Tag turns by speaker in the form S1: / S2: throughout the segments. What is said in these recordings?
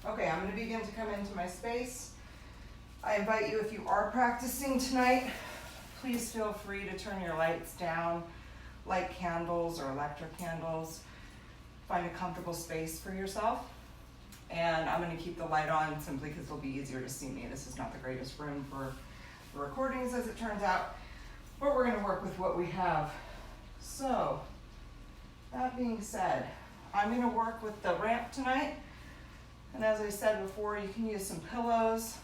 S1: Okay, I'm gonna begin to come into my space. I invite you, if you are practicing tonight, please feel free to turn your lights down, light candles or electric candles. Find a comfortable space for yourself. And I'm gonna keep the light on simply because it'll be easier to see me. This is not the greatest room for recordings as it turns out, but we're gonna work with what we have. So, that being said, I'm gonna work with the ramp tonight. And as I said before, you can use some pillows.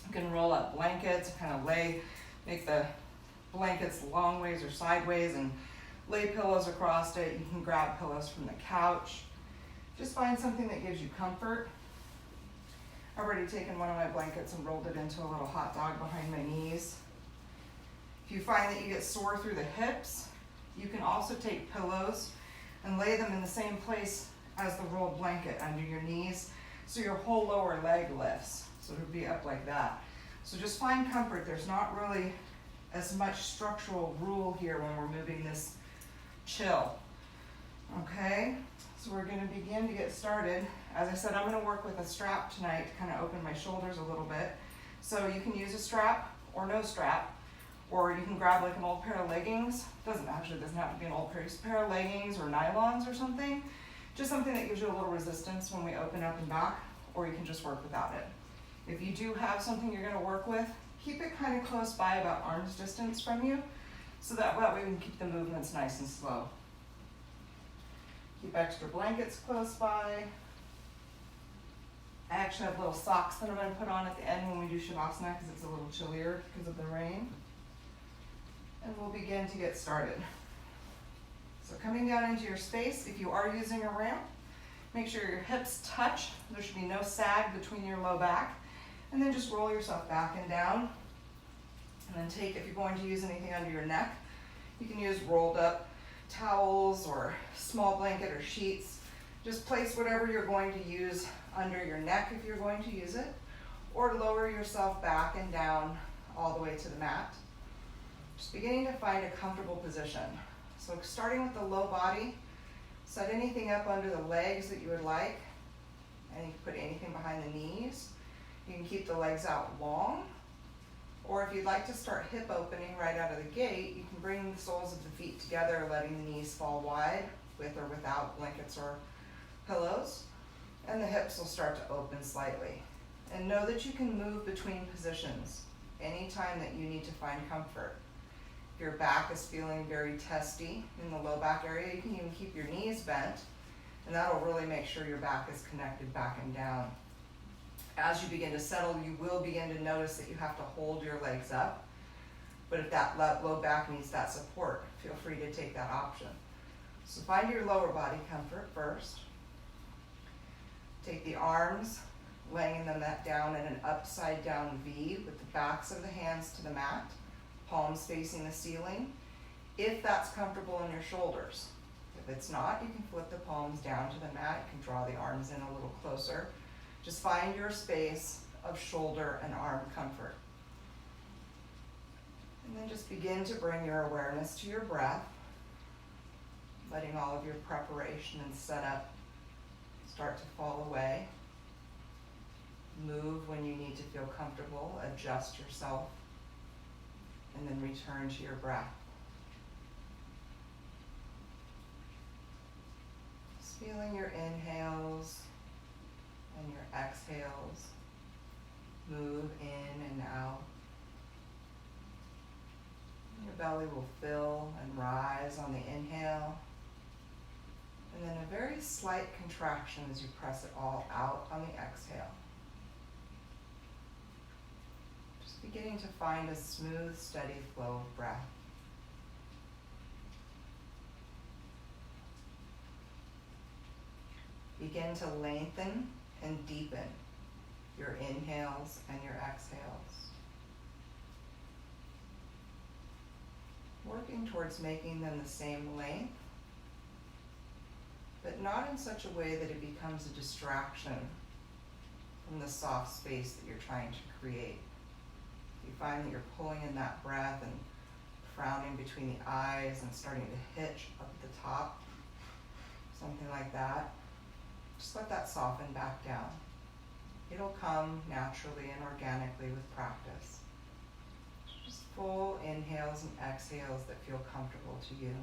S1: You can roll up blankets, kind of make the blankets long ways or sideways and lay pillows across it. You can grab pillows from the couch. Just find something that gives you comfort. I've already taken one of my blankets and rolled it into a little hot dog behind my knees. If you find that you get sore through the hips, you can also take pillows and lay them in the same place as the rolled blanket under your knees, so your whole lower leg lifts. So it'll be up like that. So just find comfort. There's not really as much structural rule here when we're moving this chill. Okay, so we're gonna begin to get started. As I said, I'm gonna work with a strap tonight to kind of open my shoulders a little bit. So you can use a strap or no strap, or you can grab like an old pair of leggings. Doesn't have to be an old pair of leggings or nylons or something. Just something that gives you a little resistance when we open up and back, or you can just work without it. If you do have something you're gonna work with, keep it kind of close by, about arm's distance from you, so that way we can keep the movements nice and slow. Keep extra blankets close by. I actually have little socks that I'm going to put on at the end when we do Shavasana because it's a little chillier because of the rain. And we'll begin to get started. So coming down into your space, if you are using a ramp, make sure your hips touch. There should be no sag between your low back. And then just roll yourself back and down. And then take, if you're going to use anything under your neck, you can use rolled up towels or small blanket or sheets. Just place whatever you're going to use under your neck if you're going to use it, or lower yourself back and down all the way to the mat. Just beginning to find a comfortable position. So starting with the low body, set anything up under the legs that you would like, and you can put anything behind the knees. You can keep the legs out long, or if you'd like to start hip opening right out of the gate, you can bring the soles of the feet together, letting the knees fall wide with or without blankets or pillows, and the hips will start to open slightly. And know that you can move between positions anytime that you need to find comfort. If your back is feeling very testy in the low back area, you can even keep your knees bent, and that'll really make sure your back is connected back and down. As you begin to settle, you will begin to notice that you have to hold your legs up. But if that low back needs that support, feel free to take that option. So find your lower body comfort first. Take the arms, laying them down in an upside down V with the backs of the hands to the mat, palms facing the ceiling, if that's comfortable in your shoulders. If it's not, you can flip the palms down to the mat. You can draw the arms in a little closer. Just find your space of shoulder and arm comfort. And then just begin to bring your awareness to your breath, letting all of your preparation and setup start to fall away. Move when you need to feel comfortable, adjust yourself, and then return to your breath. Just feeling your inhales and your exhales move in and out. Your belly will fill and rise on the inhale, and then a very slight contraction as you press it all out on the exhale. Just beginning to find a smooth, steady flow of breath. Begin to lengthen and deepen your inhales and your exhales, working towards making them the same length, but not in such a way that it becomes a distraction from the soft space that you're trying to create. If you find that you're pulling in that breath and frowning between the eyes and starting to hitch up at the top, something like that, just let that soften back down. It'll come naturally and organically with practice. Just full inhales and exhales that feel comfortable to you.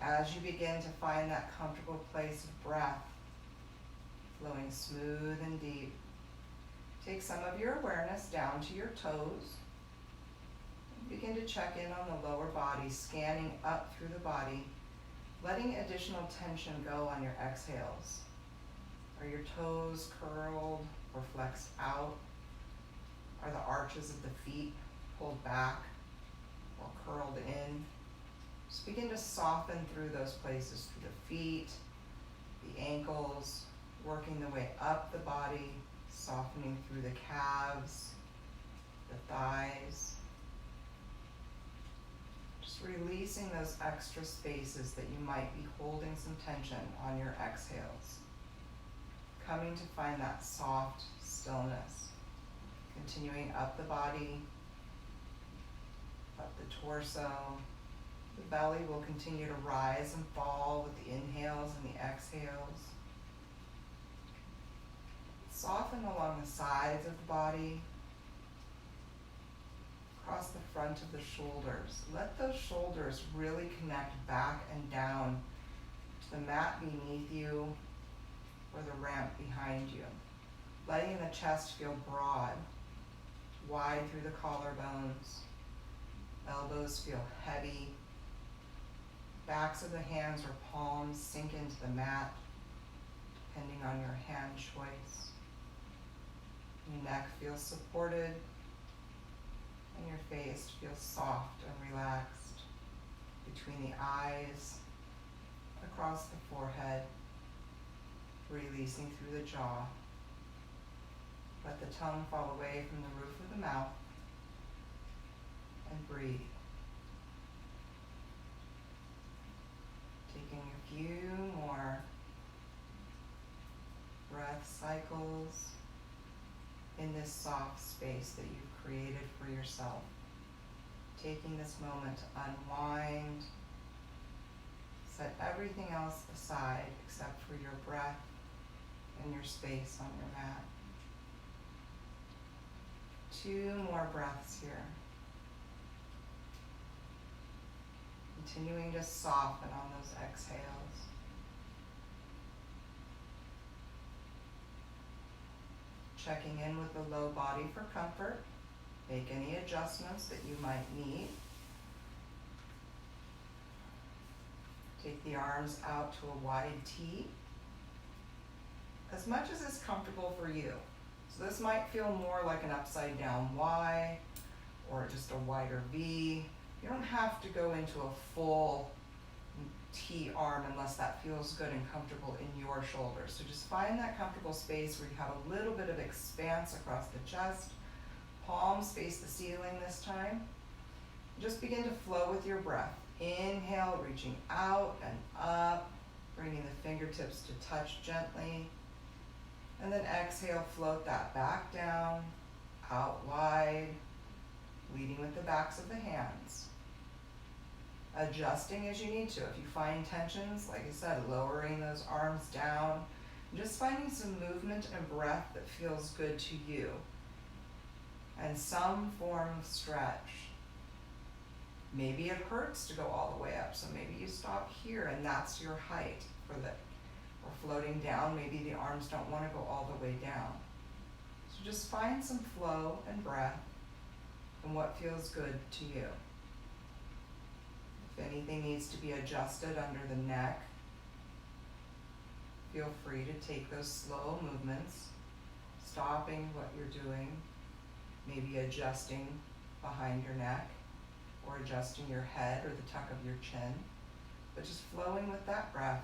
S1: As you begin to find that comfortable place of breath, flowing smooth and deep, take some of your awareness down to your toes. Begin to check in on the lower body, scanning up through the body, letting additional tension go on your exhales. Are your toes curled or flexed out? Are the arches of the feet pulled back or curled in? Just begin to soften through those places, through the feet, the ankles, working the way up the body, softening through the calves, the thighs. Just releasing those extra spaces that you might be holding some tension on your exhales. Coming to find that soft stillness. Continuing up the body, up the torso. The belly will continue to rise and fall with the inhales and the exhales. Soften along the sides of the body, across the front of the shoulders. Let those shoulders really connect back and down to the mat beneath you or the ramp behind you. Letting the chest feel broad, wide through the collarbones. Elbows feel heavy. Backs of the hands or palms sink into the mat, depending on your hand choice. Your neck feels supported, and your face feels soft and relaxed between the eyes, across the forehead, releasing through the jaw. Let the tongue fall away from the roof of the mouth, and breathe. Taking a few more breath cycles in this soft space that you've created for yourself. Taking this moment to unwind, set everything else aside except for your breath and your space on your mat. 2 more breaths here. Continuing to soften on those exhales. Checking in with the low body for comfort. Make any adjustments that you might need. Take the arms out to a wide T, as much as is comfortable for you. So this might feel more like an upside down Y or just a wider V. You don't have to go into a full T arm unless that feels good and comfortable in your shoulders. So just find that comfortable space where you have a little bit of expanse across the chest. Palms face the ceiling this time. Just begin to flow with your breath. Inhale, reaching out and up, bringing the fingertips to touch gently. And then exhale, float that back down, out wide, leading with the backs of the hands. Adjusting as you need to. If you find tensions, like I said, lowering those arms down, just finding some movement and breath that feels good to you. And some form of stretch. Maybe it hurts to go all the way up, so maybe you stop here and that's your height for the, or floating down, maybe the arms don't want to go all the way down. So just find some flow and breath and what feels good to you. If anything needs to be adjusted under the neck, feel free to take those slow movements, stopping what you're doing, maybe adjusting behind your neck, or adjusting your head or the tuck of your chin, but just flowing with that breath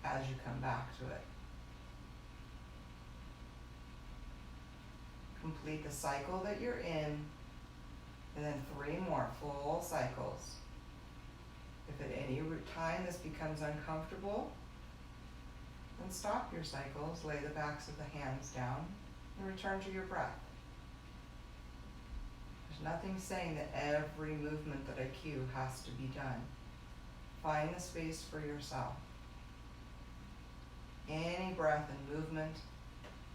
S1: as you come back to it. Complete the cycle that you're in, and then 3 more full cycles. If at any time this becomes uncomfortable, then stop your cycles, lay the backs of the hands down, and return to your breath. There's nothing saying that every movement that I cue has to be done. Find the space for yourself. Any breath and movement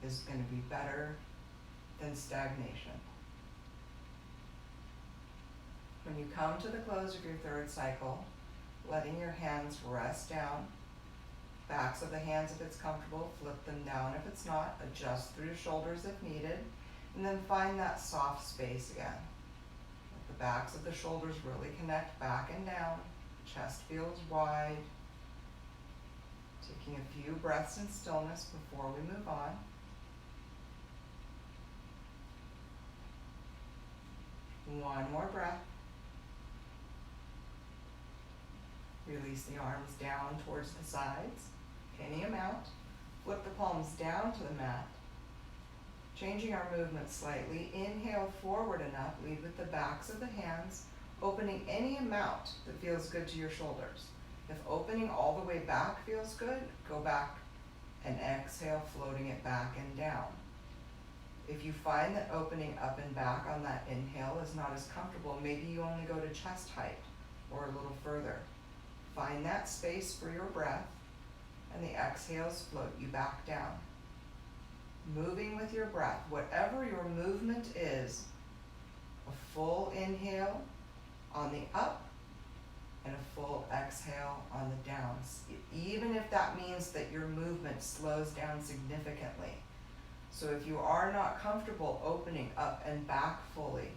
S1: is going to be better than stagnation. When you come to the close of your third cycle, letting your hands rest down, backs of the hands if it's comfortable, flip them down if it's not, adjust through your shoulders if needed, and then find that soft space again. Let the backs of the shoulders really connect back and down, chest feels wide. Taking a few breaths in stillness before we move on. One more breath. Release the arms down towards the sides, any amount. Flip the palms down to the mat. Changing our movement slightly, inhale forward enough, lead with the backs of the hands, opening any amount that feels good to your shoulders. If opening all the way back feels good, go back and exhale, floating it back and down. If you find that opening up and back on that inhale is not as comfortable, maybe you only go to chest height or a little further. Find that space for your breath, and the exhales float you back down. Moving with your breath, whatever your movement is, a full inhale on the up and a full exhale on the downs, even if that means that your movement slows down significantly. So if you are not comfortable opening up and back fully,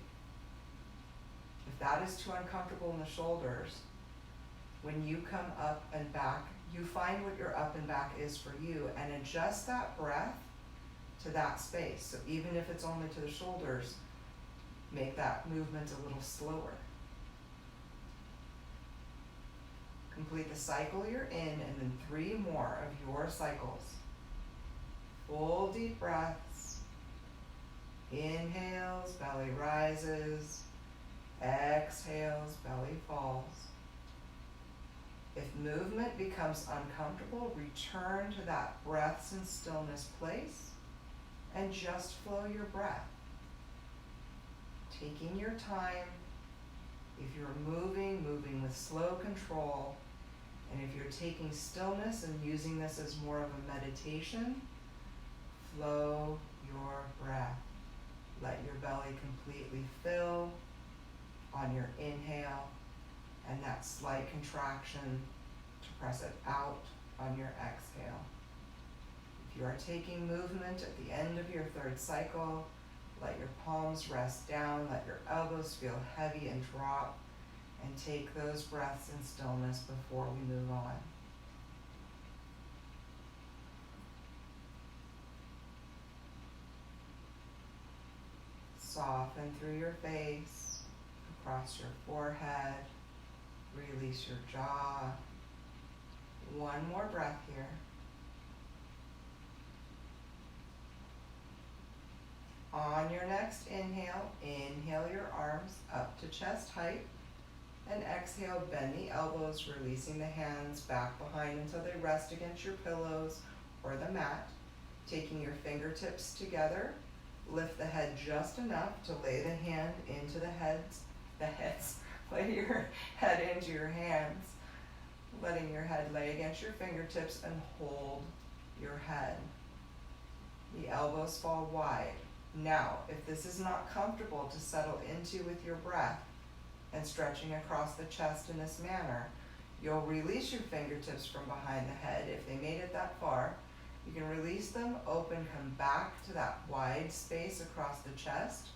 S1: if that is too uncomfortable in the shoulders, when you come up and back, you find what your up and back is for you and adjust that breath to that space. So even if it's only to the shoulders, make that movement a little slower. Complete the cycle you're in and then 3 more of your cycles. Full deep breaths. Inhales, belly rises. Exhales, belly falls. If movement becomes uncomfortable, return to that breaths and stillness place and just flow your breath. Taking your time. If you're moving with slow control. And if you're taking stillness and using this as more of a meditation, flow your breath. Let your belly completely fill on your inhale and that slight contraction to press it out on your exhale. If you are taking movement at the end of your third cycle, let your palms rest down, let your elbows feel heavy and drop, and take those breaths in stillness before we move on. Soften through your face, across your forehead, release your jaw. One more breath here. On your next inhale, inhale your arms up to chest height. And exhale, bend the elbows, releasing the hands back behind until they rest against your pillows or the mat. Taking your fingertips together, lift the head just enough to lay the hand into lay your head into your hands, letting your head lay against your fingertips and hold your head. The elbows fall wide. Now, if this is not comfortable to settle into with your breath, and stretching across the chest in this manner, you'll release your fingertips from behind the head. If they made it that far, you can release them, open, come back to that wide space across the chest.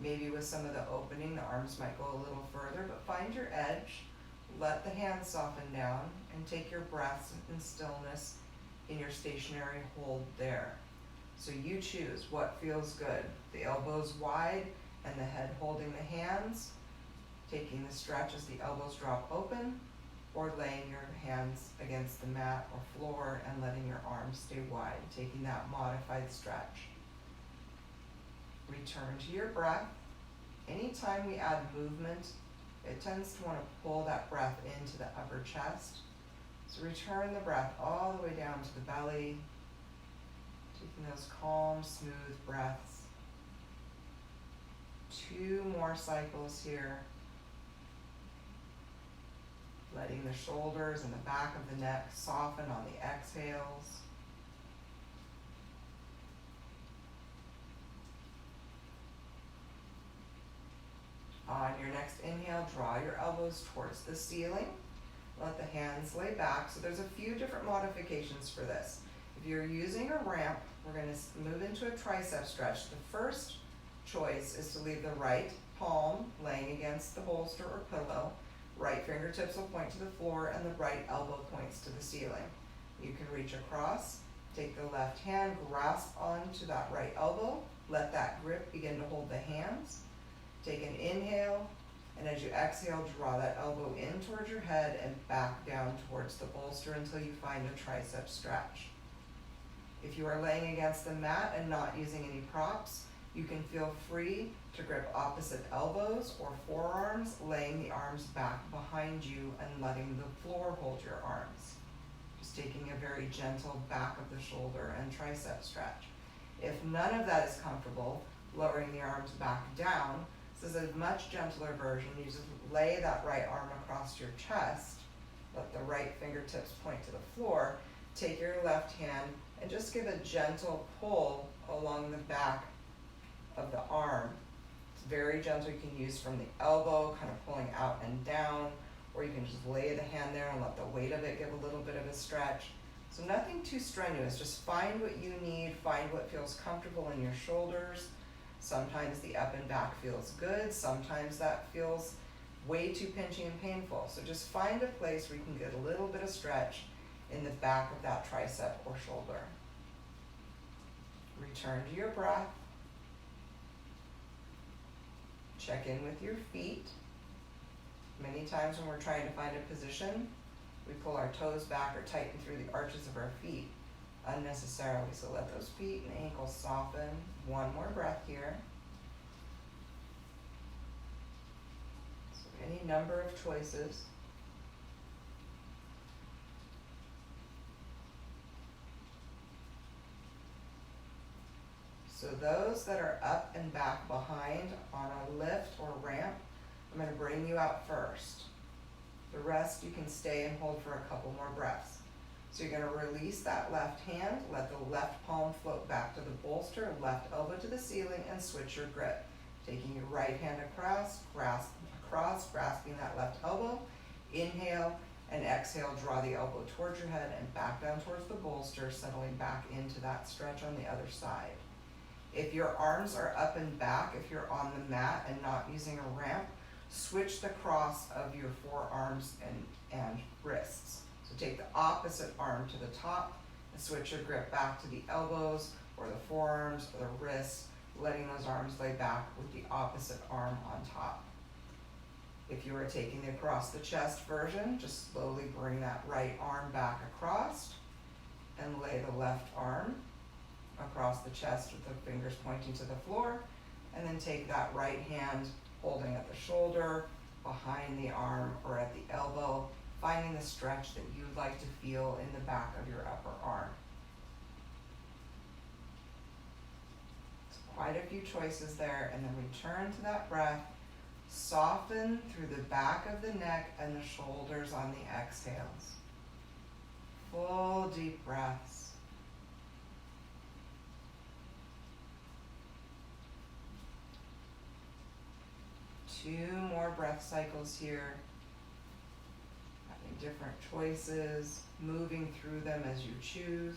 S1: Maybe with some of the opening, the arms might go a little further, but find your edge, let the hands soften down, and take your breaths in stillness in your stationary hold there. So you choose what feels good. The elbows wide and the head holding the hands, taking the stretch as the elbows drop open, or laying your hands against the mat or floor and letting your arms stay wide, taking that modified stretch. Return to your breath. Anytime we add movement, it tends to want to pull that breath into the upper chest. So return the breath all the way down to the belly, taking those calm, smooth breaths. 2 more cycles here. Letting the shoulders and the back of the neck soften on the exhales. next inhale, draw your elbows towards the ceiling. Let the hands lay back. So there's a few different modifications for this. If you're using a ramp, we're going to move into a tricep stretch. The first choice is to leave the right palm laying against the bolster or pillow. Right fingertips will point to the floor and the right elbow points to the ceiling. You can reach across, take the left hand, grasp onto that right elbow, let that grip begin to hold the hands. Take an inhale, and as you exhale, draw that elbow in towards your head and back down towards the bolster until you find a tricep stretch. If you are laying against the mat and not using any props, you can feel free to grip opposite elbows or forearms, laying the arms back behind you and letting the floor hold your arms. Just taking a very gentle back of the shoulder and tricep stretch. If none of that is comfortable, lowering the arms back down. This is a much gentler version. You just lay that right arm across your chest, let the right fingertips point to the floor, take your left hand and just give a gentle pull along the back of the arm. It's very gentle. You can use from the elbow, kind of pulling out and down, or you can just lay the hand there and let the weight of it give a little bit of a stretch. So nothing too strenuous, just find what you need, find what feels comfortable in your shoulders. Sometimes the up and back feels good, sometimes that feels way too pinchy and painful. So just find a place where you can get a little bit of stretch in the back of that tricep or shoulder. Return to your breath. Check in with your feet. Many times when we're trying to find a position, we pull our toes back or tighten through the arches of our feet unnecessarily. So let those feet and ankles soften. One more breath here. So any number of choices. So those that are up and back behind on a lift or ramp, I'm going to bring you out first. The rest you can stay and hold for a couple more breaths. So you're going to release that left hand, let the left palm float back to the bolster, left elbow to the ceiling, and switch your grip. Taking your right hand across, grasping that left elbow. Inhale and exhale, draw the elbow towards your head and back down towards the bolster, settling back into that stretch on the other side. If your arms are up and back, if you're on the mat and not using a ramp, switch the cross of your forearms and wrists. So take the opposite arm to the top and switch your grip back to the elbows or the forearms or the wrists, letting those arms lay back with the opposite arm on top. If you are taking the across the chest version, just slowly bring that right arm back across and lay the left arm across the chest with the fingers pointing to the floor, and then take that right hand holding at the shoulder, behind the arm, or at the elbow, finding the stretch that you'd like to feel in the back of your upper arm. So quite a few choices there, and then return to that breath. Soften through the back of the neck and the shoulders on the exhales. Full deep breaths. Two more breath cycles here. Having different choices, moving through them as you choose.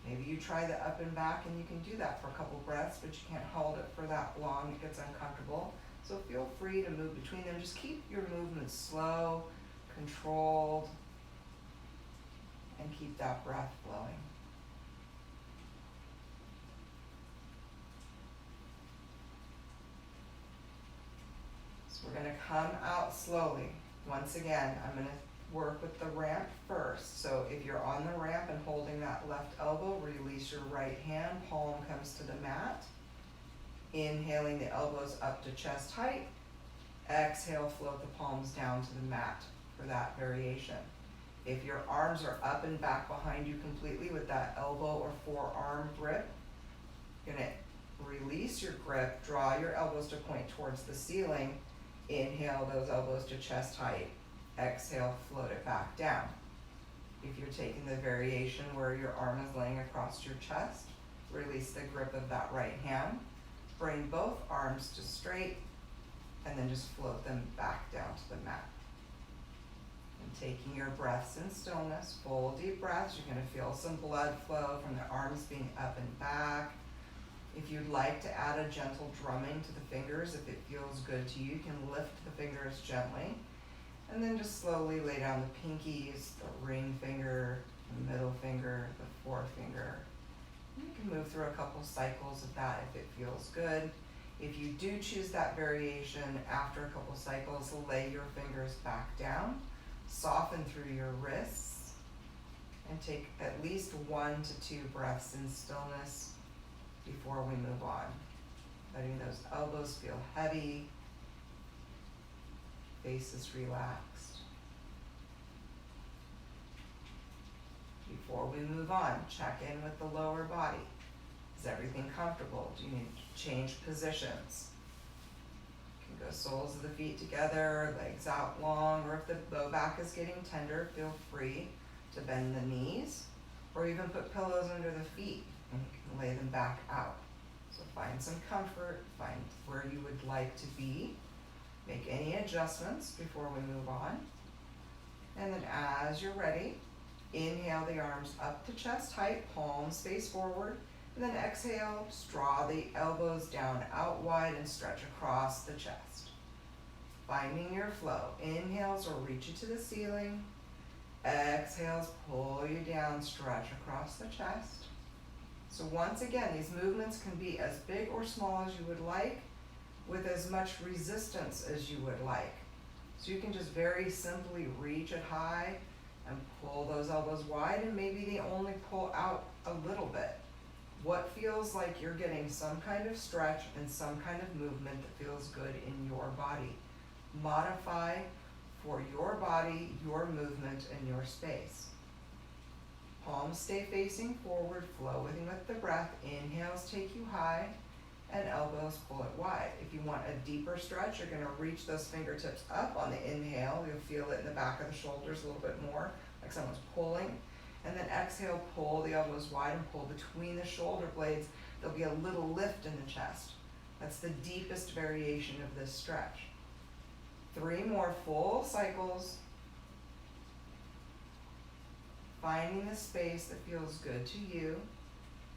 S1: Maybe you try the up and back and you can do that for a couple breaths, but you can't hold it for that long, it gets uncomfortable. So feel free to move between them. Just keep your movements slow, controlled, and keep that breath flowing. So we're going to come out slowly. Once again, I'm going to work with the ramp first. So if you're on the ramp and holding that left elbow, release your right hand, palm comes to the mat. Inhaling the elbows up to chest height. Exhale, float the palms down to the mat for that variation. If your arms are up and back behind you completely with that elbow or forearm grip, you're going to release your grip, draw your elbows to point towards the ceiling. Inhale those elbows to chest height. Exhale, float it back down. If you're taking the variation where your arm is laying across your chest, release the grip of that right hand. Bring both arms to straight. and then just float them back down to the mat. And taking your breaths in stillness, full deep breaths. You're going to feel some blood flow from the arms being up and back. If you'd like to add a gentle drumming to the fingers, if it feels good to you, you can lift the fingers gently. And then just slowly lay down the pinkies, the ring finger, the middle finger, the forefinger. You can move through a couple cycles of that if it feels good. If you do choose that variation, after a couple cycles, lay your fingers back down, soften through your wrists, and take at least 1 to 2 breaths in stillness before we move on. Letting those elbows feel heavy, face is relaxed. Before we move on, check in with the lower body. Is everything comfortable? Do you need to change positions? You can go soles of the feet together, legs out long, or if the low back is getting tender, feel free to bend the knees, or even put pillows under the feet and you can lay them back out. So find some comfort, find where you would like to be. Make any adjustments before we move on. And then as you're ready, inhale the arms up to chest height, palms face forward, and then exhale, just draw the elbows down out wide and stretch across the chest. Finding your flow. Inhales will reach you to the ceiling. Exhales, pull you down, stretch across the chest. So once again, these movements can be as big or small as you would like, with as much resistance as you would like. So you can just very simply reach it high and pull those elbows wide, and maybe they only pull out a little bit. What feels like you're getting some kind of stretch and some kind of movement that feels good in your body. Modify for your body, your movement, and your space. Palms stay facing forward, flowing with the breath. Inhales take you high, and elbows pull it wide. If you want a deeper stretch, you're going to reach those fingertips up on the inhale. You'll feel it in the back of the shoulders a little bit more, like someone's pulling. And then exhale, pull the elbows wide and pull between the shoulder blades. There'll be a little lift in the chest. That's the deepest variation of this stretch. 3 more full cycles. Finding the space that feels good to you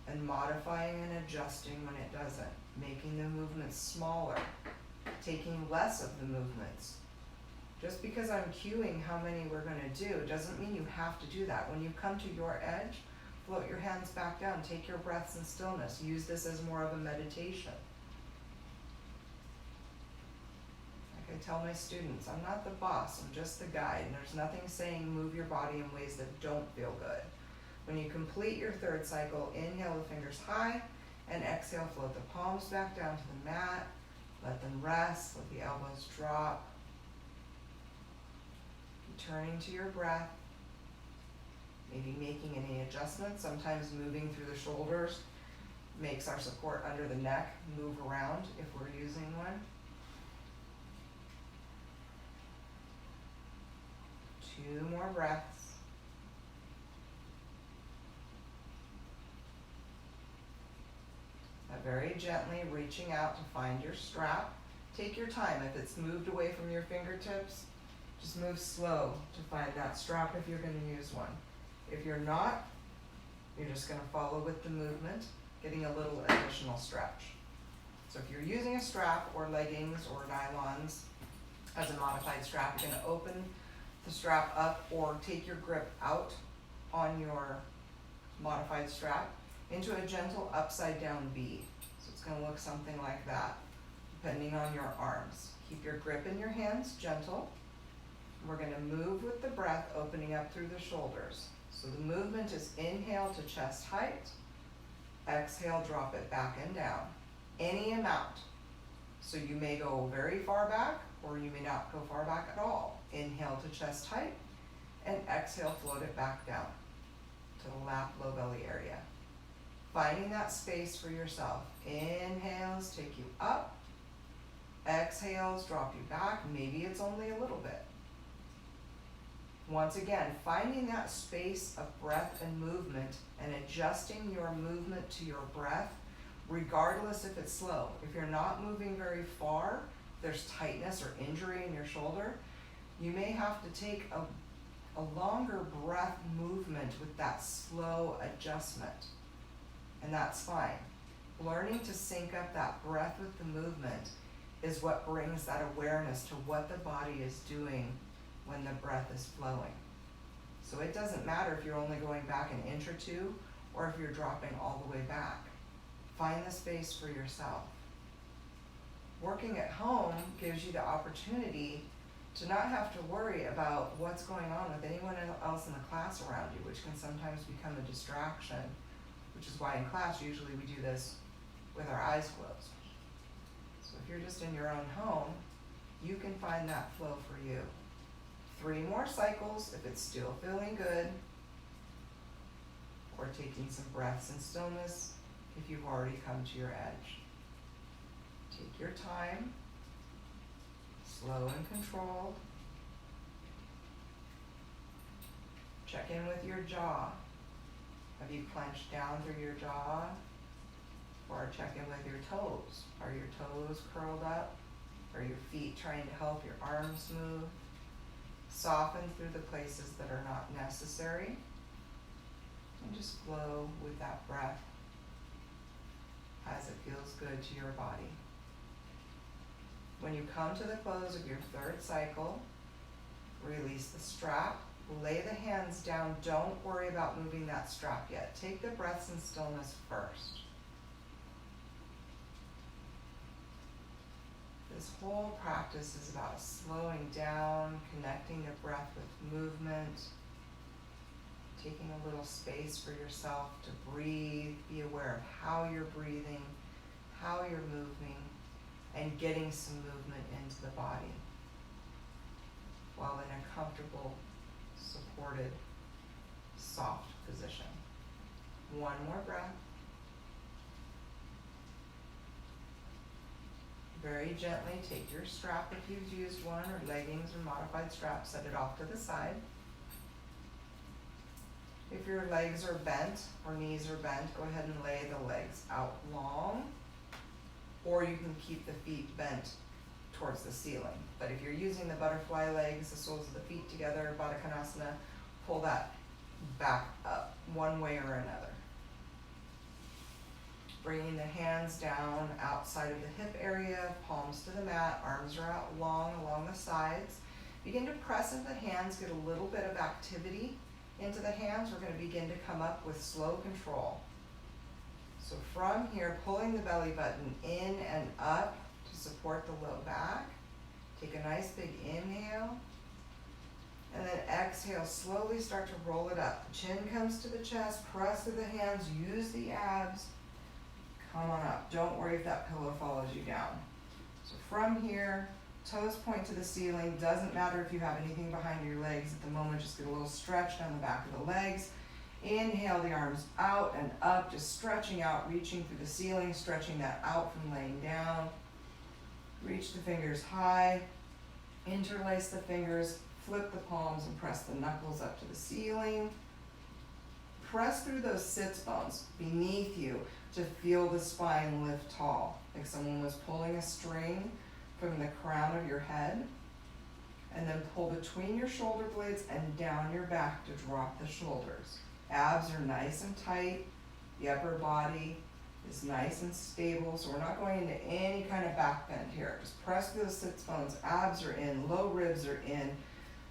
S1: and modifying and adjusting when it doesn't. Making the movements smaller, taking less of the movements. Just because I'm cueing how many we're going to do doesn't mean you have to do that. When you come to your edge, float your hands back down, take your breaths in stillness. Use this as more of a meditation. Like I tell my students, I'm not the boss, I'm just the guide. And there's nothing saying move your body in ways that don't feel good. When you complete your 3rd cycle, inhale the fingers high, and exhale, float the palms back down to the mat. Let them rest, let the elbows drop. Returning to your breath. Maybe making any adjustments. Sometimes moving through the shoulders makes our support under the neck move around if we're using one. 2 more breaths. Very gently reaching out to find your strap. Take your time. If it's moved away from your fingertips, just move slow to find that strap if you're going to use one. If you're not, you're just going to follow with the movement, getting a little additional stretch. So if you're using a strap or leggings or nylons as a modified strap, you're going to open the strap up or take your grip out on your modified strap into a gentle upside down V. So it's going to look something like that, depending on your arms. Keep your grip in your hands gentle. We're going to move with the breath, opening up through the shoulders. So the movement is inhale to chest height, exhale, drop it back and down. Any amount. So you may go very far back, or you may not go far back at all. Inhale to chest height, and exhale, float it back down to the lap, low belly area. Finding that space for yourself. Inhales take you up. Exhales drop you back. Maybe it's only a little bit. Once again, finding that space of breath and movement and adjusting your movement to your breath, regardless if it's slow. If you're not moving very far, there's tightness or injury in your shoulder, you may have to take a longer breath movement with that slow adjustment. And that's fine. Learning to sync up that breath with the movement is what brings that awareness to what the body is doing when the breath is flowing. So it doesn't matter if you're only going back an inch or two, or if you're dropping all the way back. Find the space for yourself. Working at home gives you the opportunity to not have to worry about what's going on with anyone else in the class around you, which can sometimes become a distraction, which is why in class usually we do this with our eyes closed. So if you're just in your own home, you can find that flow for you. 3 more cycles if it's still feeling good, or taking some breaths in stillness if you've already come to your edge. Take your time, slow and controlled. Check in with your jaw. Have you clenched down through your jaw? Or check in with your toes. Are your toes curled up? Are your feet trying to help your arms move? Soften through the places that are not necessary. And just flow with that breath as it feels good to your body. When you come to the close of your 3rd cycle, release the strap, lay the hands down. Don't worry about moving that strap yet. Take the breaths in stillness first. This whole practice is about slowing down, connecting the breath with movement, taking a little space for yourself to breathe, be aware of how you're breathing, how you're moving, and getting some movement into the body while in a comfortable, supported, soft position. 1 more breath. Very gently take your strap if you've used one, or leggings or modified strap, set it off to the side. If your legs are bent or knees are bent, go ahead and lay the legs out long, or you can keep the feet bent towards the ceiling. But if you're using the butterfly legs, the soles of the feet together, Baddha Konasana, pull that back up one way or another. Bringing the hands down outside of the hip area, palms to the mat, arms are out long along the sides. Begin to press into the hands, get a little bit of activity into the hands. We're going to begin to come up with slow control. So from here, pulling the belly button in and up to support the low back. Take a nice big inhale. And then exhale, slowly start to roll it up. The chin comes to the chest, press through the hands, use the abs. Come on up. Don't worry if that pillow follows you down. So from here, toes point to the ceiling. Doesn't matter if you have anything behind your legs at the moment. Just get a little stretch down the back of the legs. Inhale the arms out and up, just stretching out, reaching through the ceiling, stretching that out from laying down. Reach the fingers high. Interlace the fingers. Flip the palms and press the knuckles up to the ceiling. Press through those sits bones beneath you to feel the spine lift tall, like someone was pulling a string from the crown of your head. And then pull between your shoulder blades and down your back to drop the shoulders. Abs are nice and tight. The upper body is nice and stable, so we're not going into any kind of back bend here. Just press through the sits bones. Abs are in, low ribs are in,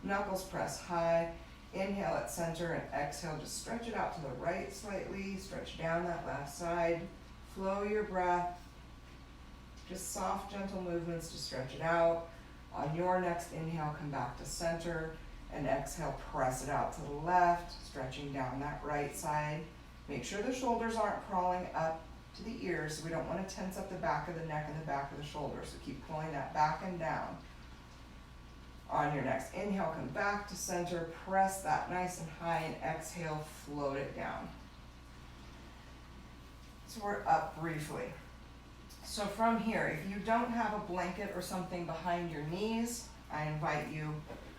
S1: knuckles press high. Inhale at center and exhale, just stretch it out to the right slightly, stretch down that left side, flow your breath, just soft, gentle movements to stretch it out. On your next inhale, come back to center, and exhale, press it out to the left, stretching down that right side. Make sure the shoulders aren't crawling up to the ears, so we don't want to tense up the back of the neck and the back of the shoulders, so keep pulling that back and down. On your next inhale, come back to center, press that nice and high, and exhale, float it down. So we're up briefly. So from here, if you don't have a blanket or something behind your knees, I invite you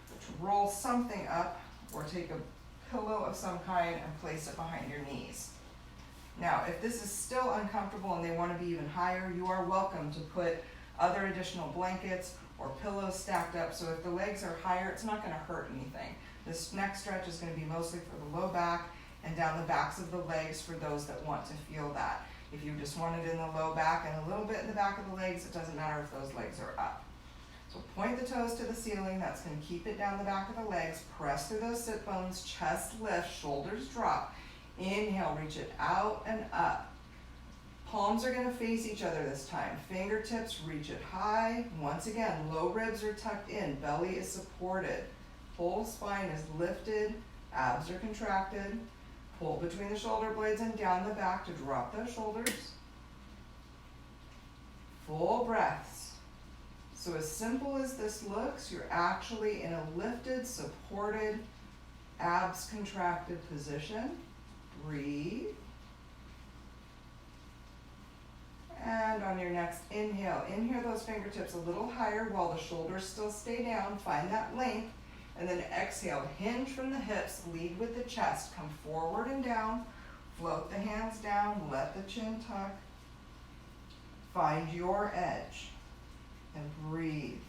S1: to roll something up or take a pillow of some kind and place it behind your knees. Now, if this is still uncomfortable and they want to be even higher, you are welcome to put other additional blankets or pillows stacked up. So if the legs are higher, it's not gonna hurt anything. This next stretch is gonna be mostly for the low back and down the backs of the legs for those that want to feel that. If you just want it in the low back and a little bit in the back of the legs, it doesn't matter if those legs are up. So point the toes to the ceiling. That's going to keep it down the back of the legs. Press through those sit bones, chest lift, shoulders drop. Inhale, reach it out and up. Palms are going to face each other this time. Fingertips reach it high. Once again, low ribs are tucked in. Belly is supported. Whole spine is lifted. Abs are contracted. Pull between the shoulder blades and down the back to drop those shoulders. Full breaths. So as simple as this looks, you're actually in a lifted, supported, abs contracted position. Breathe. And on your next inhale, inhale those fingertips a little higher while the shoulders still stay down. Find that length. And then exhale, hinge from the hips, lead with the chest. Come forward and down. Float the hands down, let the chin tuck. Find your edge and breathe.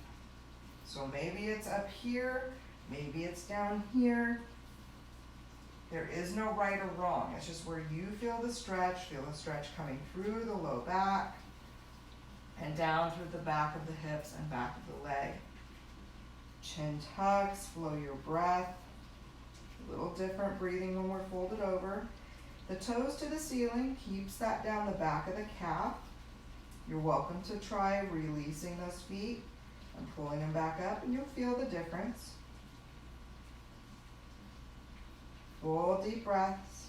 S1: So maybe it's up here, maybe it's down here. There is no right or wrong. It's just where you feel the stretch coming through the low back and down through the back of the hips and back of the leg. Chin tucks, flow your breath. A little different breathing when we're folded over. The toes to the ceiling keeps that down the back of the calf. You're welcome to try releasing those feet and pulling them back up, and you'll feel the difference. Full deep breaths.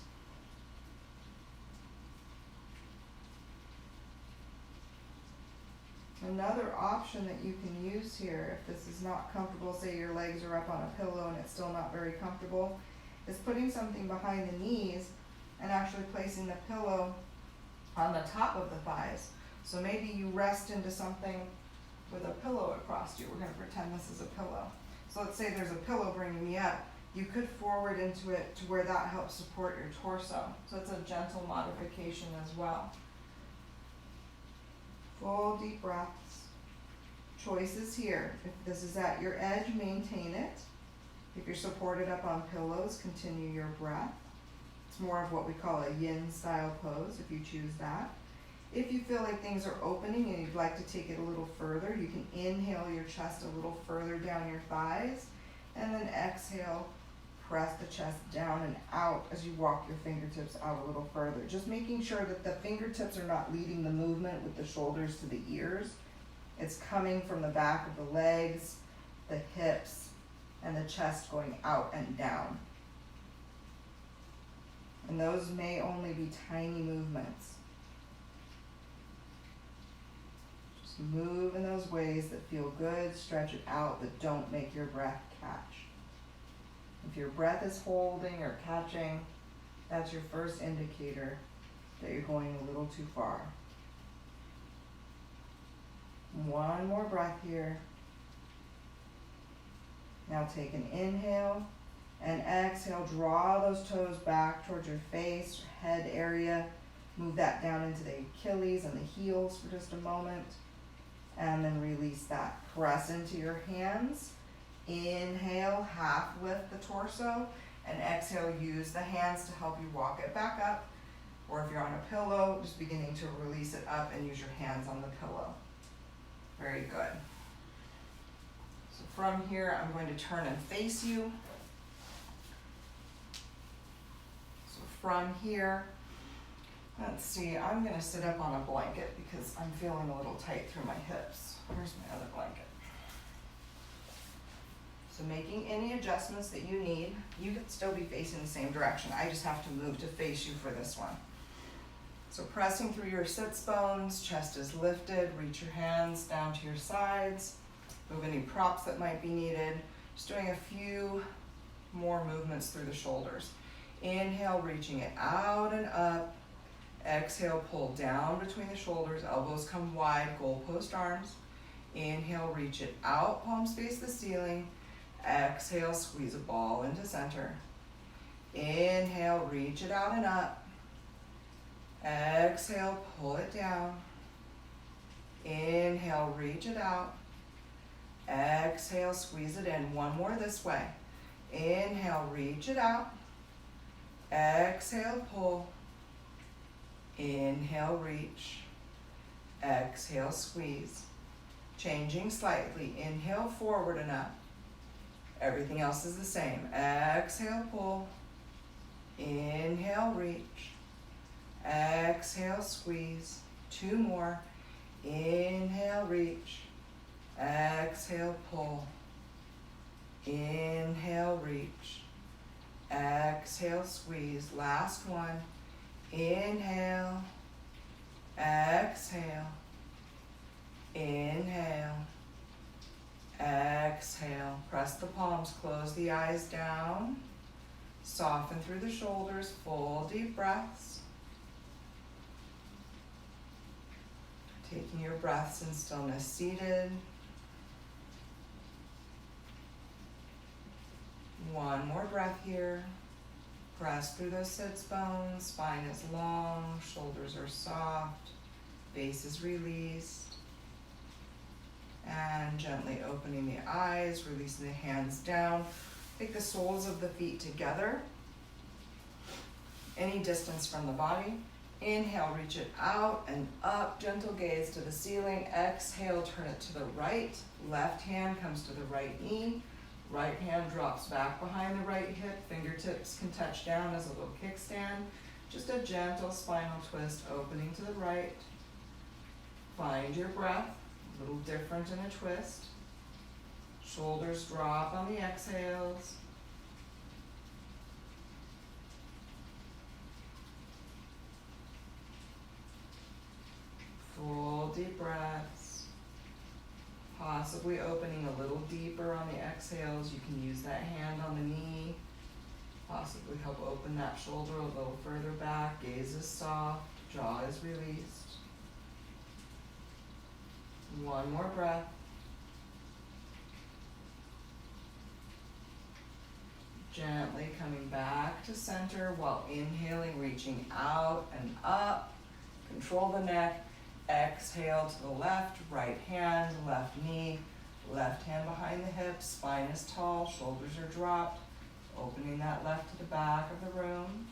S1: Another option that you can use here, if this is not comfortable, say your legs are up on a pillow and it's still not very comfortable, is putting something behind the knees and actually placing the pillow on the top of the thighs. So maybe you rest into something with a pillow across you. We're going to pretend this is a pillow. So let's say there's a pillow bringing me up. You could forward into it to where that helps support your torso. So it's a gentle modification as well. Full deep breaths. Choices here. If this is at your edge, maintain it. If you're supported up on pillows, continue your breath. It's more of what we call a yin style pose if you choose that. If you feel like things are opening and you'd like to take it a little further, you can inhale your chest a little further down your thighs, and then exhale, press the chest down and out as you walk your fingertips out a little further. Just making sure that the fingertips are not leading the movement with the shoulders to the ears. It's coming from the back of the legs, the hips, and the chest going out and down. And those may only be tiny movements. Just move in those ways that feel good, stretch it out, but don't make your breath catch. If your breath is holding or catching, that's your first indicator that you're going a little too far. One more breath here. Now take an inhale and exhale. Draw those toes back towards your face, head area. Move that down into the Achilles and the heels for just a moment. And then release that. Press into your hands. Inhale, half lift the torso. And exhale, use the hands to help you walk it back up. Or if you're on a pillow, just beginning to release it up and use your hands on the pillow. Very good. So from here, I'm going to turn and face you. So from here, let's see, I'm going to sit up on a blanket because I'm feeling a little tight through my hips. Where's my other blanket? So making any adjustments that you need, you can still be facing the same direction. I just have to move to face you for this one. So pressing through your sits bones, chest is lifted, reach your hands down to your sides, move any props that might be needed. Just doing a few more movements through the shoulders. Inhale, reaching it out and up. Exhale, pull down between the shoulders, elbows come wide, goalpost arms. Inhale, reach it out, palms face the ceiling. Exhale, squeeze a ball into center. Inhale, reach it out and up. Exhale, pull it down. Inhale, reach it out. Exhale, squeeze it in. One more this way. Inhale, reach it out. Exhale, pull. Inhale, reach. Exhale, squeeze. Changing slightly. Inhale, forward and up. Everything else is the same. Exhale, pull. Inhale, reach. Exhale, squeeze. Two more. Inhale, reach. Exhale, pull. Inhale, reach. Exhale, squeeze. Last one. Inhale. Exhale. Inhale. Exhale. Press the palms, close the eyes down. Soften through the shoulders, full deep breaths. Taking your breaths in stillness, seated. One more breath here. Press through those sits bones, spine is long, shoulders are soft, base is released. And gently opening the eyes, releasing the hands down. Take the soles of the feet together, any distance from the body. Inhale, reach it out and up, gentle gaze to the ceiling. Exhale, turn it to the right. Left hand comes to the right knee. Right hand drops back behind the right hip. Fingertips can touch down as a little kickstand. Just a gentle spinal twist, opening to the right. Find your breath, a little different in a twist. Shoulders drop on the exhales. Full deep breaths. Possibly opening a little deeper on the exhales. You can use that hand on the knee. Possibly help open that shoulder a little further back. Gaze is soft, jaw is released. One more breath. Gently coming back to center while inhaling, reaching out and up. Control the neck. Exhale to the left, right hand, left knee, left hand behind the hips, spine is tall, shoulders are dropped, opening that left to the back of the room.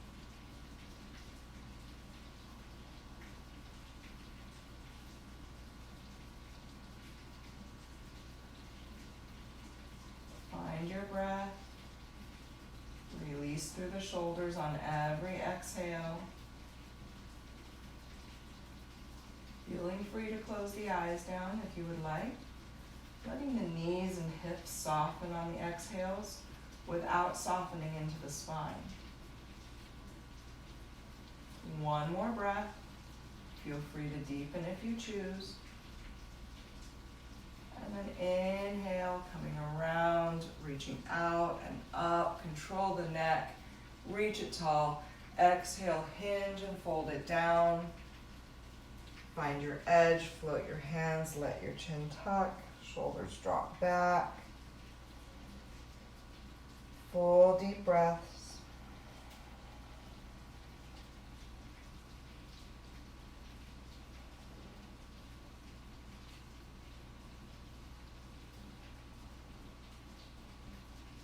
S1: Find your breath. Release through the shoulders on every exhale. Feeling free to close the eyes down if you would like. Letting the knees and hips soften on the exhales without softening into the spine. One more breath. Feel free to deepen if you choose. And then inhale, coming around, reaching out and up. Control the neck. Reach it tall. Exhale, hinge and fold it down. Find your edge, float your hands, let your chin tuck, shoulders drop back. Full deep breaths.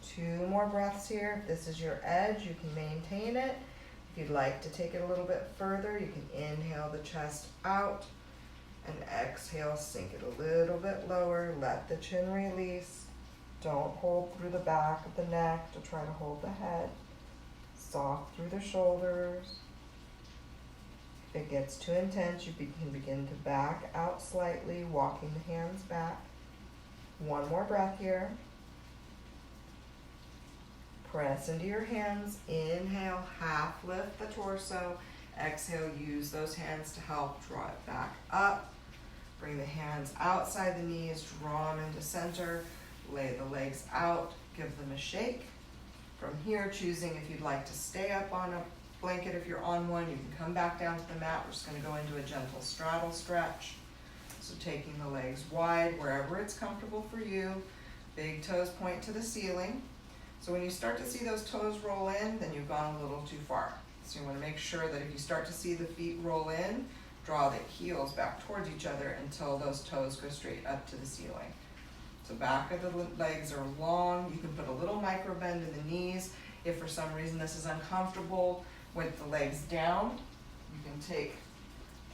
S1: Two more breaths here. If this is your edge, you can maintain it. If you'd like to take it a little bit further, you can inhale the chest out and exhale, sink it a little bit lower. Let the chin release. Don't hold through the back of the neck to try to hold the head. Soft through the shoulders. If it gets too intense, you can begin to back out slightly, walking the hands back. One more breath here. Press into your hands. Inhale, half lift the torso. Exhale, use those hands to help draw it back up. Bring the hands outside the knees, draw them into center. Lay the legs out, give them a shake. From here, choosing if you'd like to stay up on a blanket. If you're on one, you can come back down to the mat. We're just going to go into a gentle straddle stretch. So taking the legs wide, wherever it's comfortable for you. Big toes point to the ceiling. So when you start to see those toes roll in, then you've gone a little too far. So you want to make sure that if you start to see the feet roll in, draw the heels back towards each other until those toes go straight up to the ceiling. So back of the legs are long. You can put a little micro bend in the knees. If for some reason this is uncomfortable with the legs down, you can take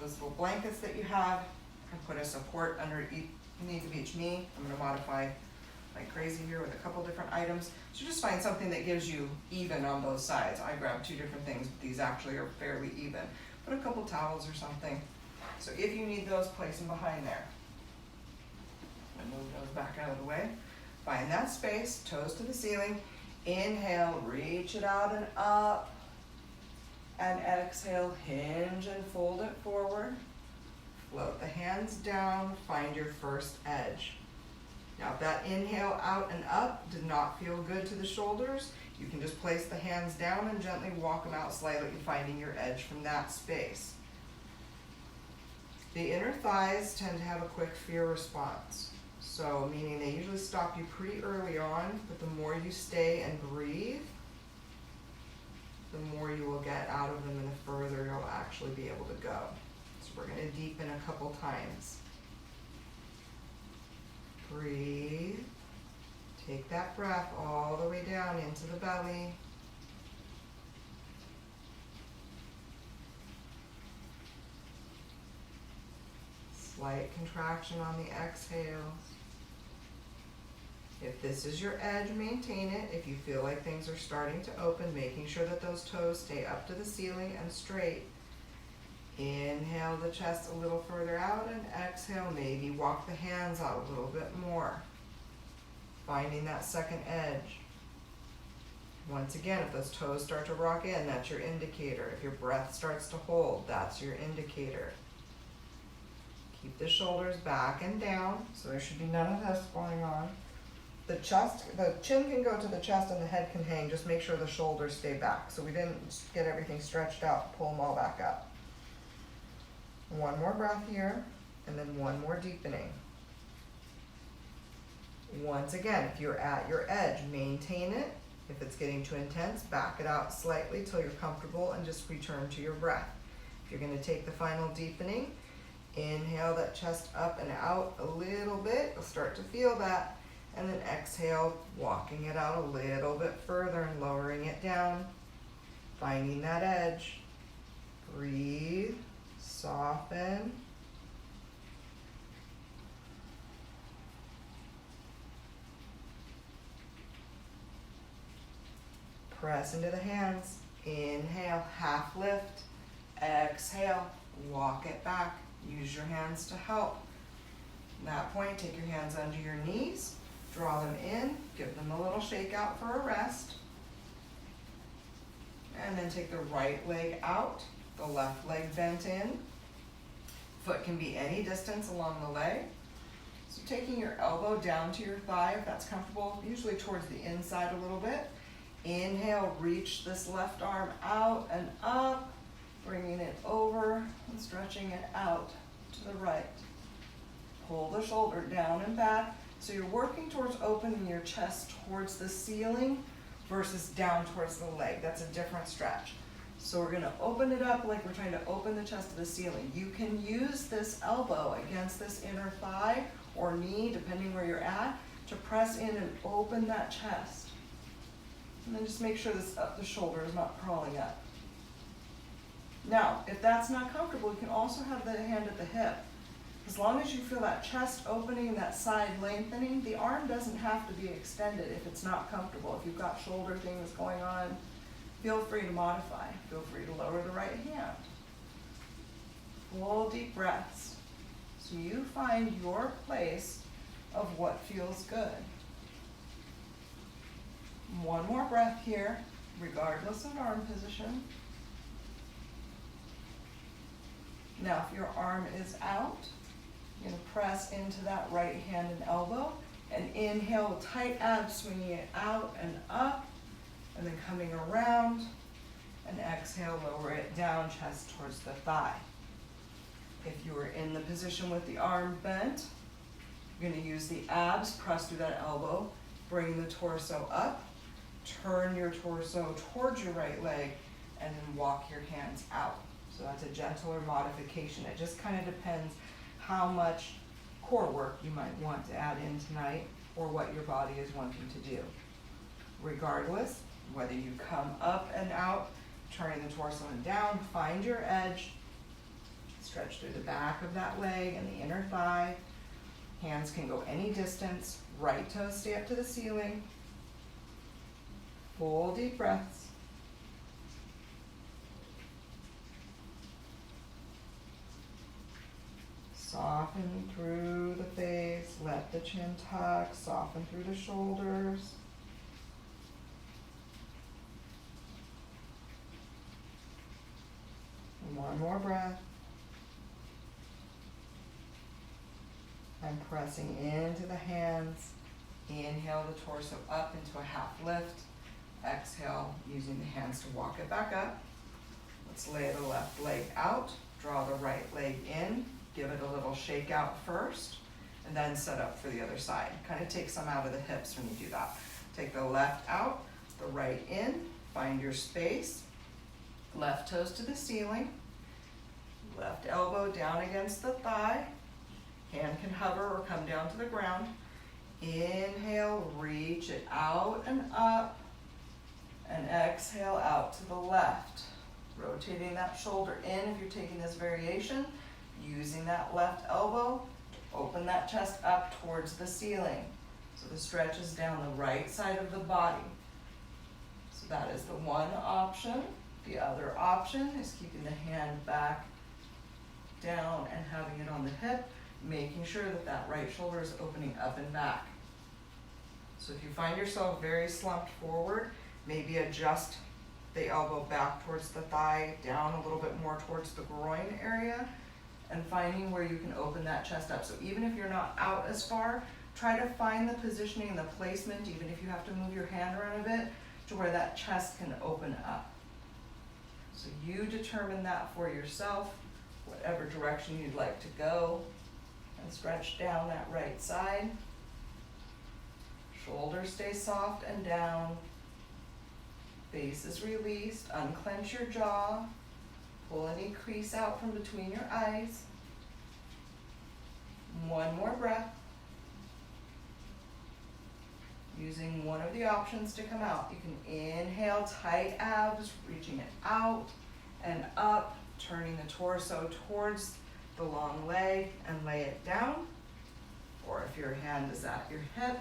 S1: those little blankets that you have and put a support underneath of each knee. I'm going to modify like crazy here with a couple different items. So just find something that gives you even on both sides. I grabbed two different things, but these actually are fairly even. Put a couple towels or something. So if you need those, place them behind there. And move those back out of the way. Find that space, toes to the ceiling. Inhale, reach it out and up. And exhale, hinge and fold it forward. Float the hands down, find your first edge. Now if that inhale out and up did not feel good to the shoulders, you can just place the hands down and gently walk them out slightly, finding your edge from that space. The inner thighs tend to have a quick fear response. So meaning they usually stop you pretty early on, but the more you stay and breathe, the more you will get out of them and the further you'll actually be able to go. So we're going to deepen a couple times. Breathe. Take that breath all the way down into the belly. Slight contraction on the exhales. If this is your edge, maintain it. If you feel like things are starting to open, making sure that those toes stay up to the ceiling and straight. Inhale the chest a little further out and exhale, maybe walk the hands out a little bit more. Finding that second edge. Once again, if those toes start to rock in, that's your indicator. If your breath starts to hold, that's your indicator. Keep the shoulders back and down, so there should be none of this going on. The chin can go to the chest and the head can hang. Just make sure the shoulders stay back. So we didn't get everything stretched out, pull them all back up. One more breath here, and then one more deepening. Once again, if you're at your edge, maintain it. If it's getting too intense, back it out slightly till you're comfortable and just return to your breath. If you're going to take the final deepening, inhale that chest up and out a little bit. You'll start to feel that. And then exhale, walking it out a little bit further and lowering it down. Finding that edge. Breathe. Soften. Press into the hands. Inhale, half lift. Exhale, walk it back. Use your hands to help. At that point, take your hands under your knees. Draw them in. Give them a little shake out for a rest. And then take the right leg out. The left leg bent in. Foot can be any distance along the leg. So taking your elbow down to your thigh, if that's comfortable, usually towards the inside a little bit. Inhale, reach this left arm out and up, bringing it over and stretching it out to the right. Pull the shoulder down and back. So you're working towards opening your chest towards the ceiling versus down towards the leg. That's a different stretch. So we're going to open it up like we're trying to open the chest to the ceiling. You can use this elbow against this inner thigh or knee, depending where you're at, to press in and open that chest. And then just make sure the shoulder is not crawling up. Now, if that's not comfortable, you can also have the hand at the hip. As long as you feel that chest opening and that side lengthening, the arm doesn't have to be extended if it's not comfortable. If you've got shoulder things going on, feel free to modify. Feel free to lower the right hand. Full deep breaths. So you find your place of what feels good. One more breath here, regardless of arm position. Now, if your arm is out, you're going to press into that right hand and elbow, and inhale, tight abs, swinging it out and up, and then coming around, and exhale, lower it down, chest towards the thigh. If you were in the position with the arm bent, you're going to use the abs, press through that elbow, bring the torso up, turn your torso towards your right leg, and then walk your hands out. So that's a gentler modification. It just kind of depends how much core work you might want to add in tonight or what your body is wanting to do. Regardless, whether you come up and out, turning the torso and down, find your edge, stretch through the back of that leg and the inner thigh. Hands can go any distance. Right toes stay up to the ceiling. Full deep breaths. Soften through the face. Let the chin tuck. Soften through the shoulders. And one more breath. And pressing into the hands. Inhale the torso up into a half lift. Exhale, using the hands to walk it back up. Let's lay the left leg out. Draw the right leg in. Give it a little shake out first. And then set up for the other side. Kind of take some out of the hips when you do that. Take the left out, the right in. Find your space. Left toes to the ceiling. Left elbow down against the thigh. Hand can hover or come down to the ground. Inhale, reach it out and up. And exhale out to the left. Rotating that shoulder in if you're taking this variation. Using that left elbow to open that chest up towards the ceiling. So the stretch is down the right side of the body. So that is the one option. The other option is keeping the hand back down and having it on the hip, making sure that that right shoulder is opening up and back. So if you find yourself very slumped forward, maybe adjust the elbow back towards the thigh, down a little bit more towards the groin area, and finding where you can open that chest up. So even if you're not out as far, try to find the positioning and the placement, even if you have to move your hand around a bit, to where that chest can open up. So you determine that for yourself, whatever direction you'd like to go, and stretch down that right side. Shoulders stay soft and down. Face is released. Unclench your jaw. Pull any crease out from between your eyes. One more breath. Using one of the options to come out. You can inhale, tight abs, reaching it out and up, turning the torso towards the long leg and lay it down. Or if your hand is at your hip,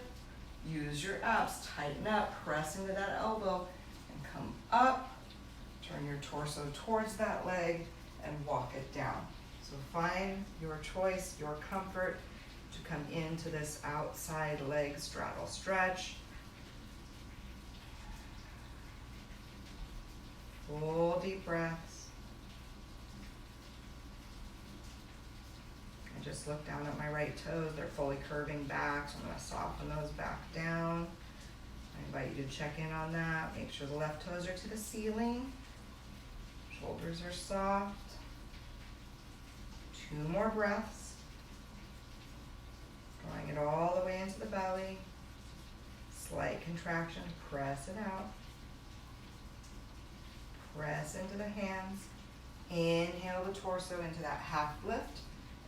S1: use your abs, tighten up, press into that elbow and come up. Turn your torso towards that leg and walk it down. So find your choice, your comfort to come into this outside leg straddle stretch. Full deep breaths. And just look down at my right toes. They're fully curving back, so I'm going to soften those back down. I invite you to check in on that. Make sure the left toes are to the ceiling. Shoulders are soft. 2 more breaths. Drawing it all the way into the belly. Slight contraction, press it out. Press into the hands. Inhale the torso into that half lift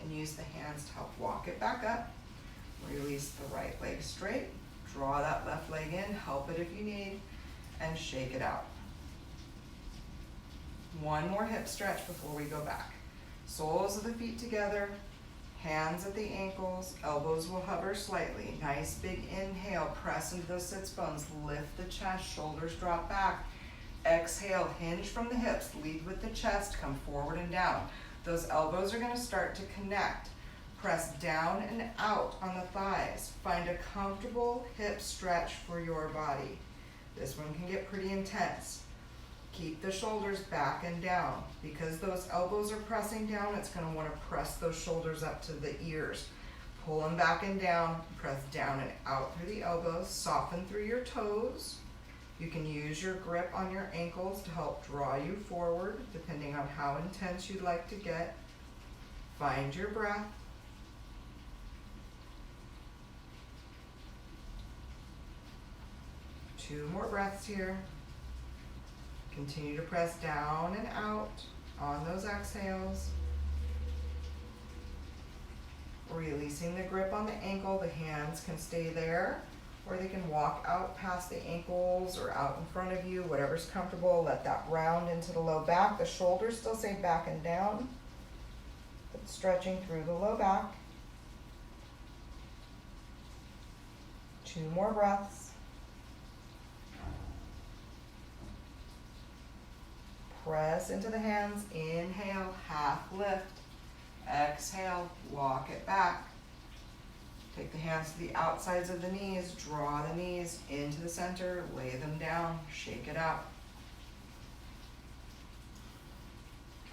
S1: and use the hands to help walk it back up. Release the right leg straight. Draw that left leg in, help it if you need, and shake it out. One more hip stretch before we go back. Soles of the feet together, hands at the ankles, elbows will hover slightly. Nice big inhale, press into those sits bones, lift the chest, shoulders drop back. Exhale, hinge from the hips, lead with the chest, come forward and down. Those elbows are gonna start to connect. Press down and out on the thighs. Find a comfortable hip stretch for your body. This one can get pretty intense. Keep the shoulders back and down. Because those elbows are pressing down, it's going to want to press those shoulders up to the ears. Pull them back and down. Press down and out through the elbows. Soften through your toes. You can use your grip on your ankles to help draw you forward, depending on how intense you'd like to get. Find your breath. Two more breaths here. Continue to press down and out. On those exhales, releasing the grip on the ankle, the hands can stay there, or they can walk out past the ankles or out in front of you, whatever's comfortable. Let that round into the low back. The shoulders still stay back and down, but stretching through the low back. 2 more breaths. Press into the hands. Inhale, half lift. Exhale, walk it back. Take the hands to the outsides of the knees. Draw the knees into the center. Lay them down. Shake it out.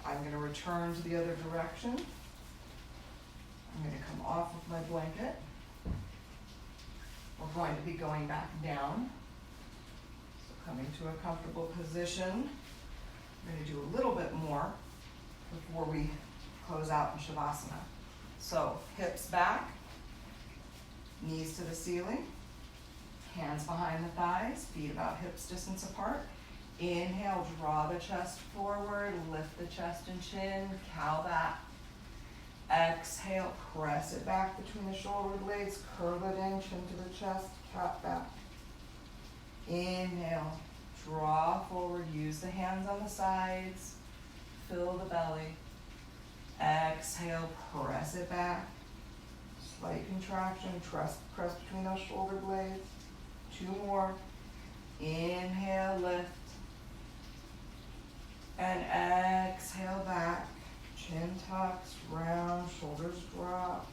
S1: I'm going to return to the other direction. I'm going to come off of my blanket. We're going to be going back down. So coming to a comfortable position. I'm going to do a little bit more before we close out in Shavasana. So hips back, knees to the ceiling, hands behind the thighs, feet about hips distance apart. Inhale, draw the chest forward, lift the chest and chin, cow back. Exhale, press it back between the shoulder blades, curl it in, chin to the chest, cat back. Inhale, draw forward, use the hands on the sides, fill the belly. Exhale, press it back. Slight contraction, press between those shoulder blades. 2 more. Inhale, lift. And exhale back. Chin tucks, round, shoulders drop.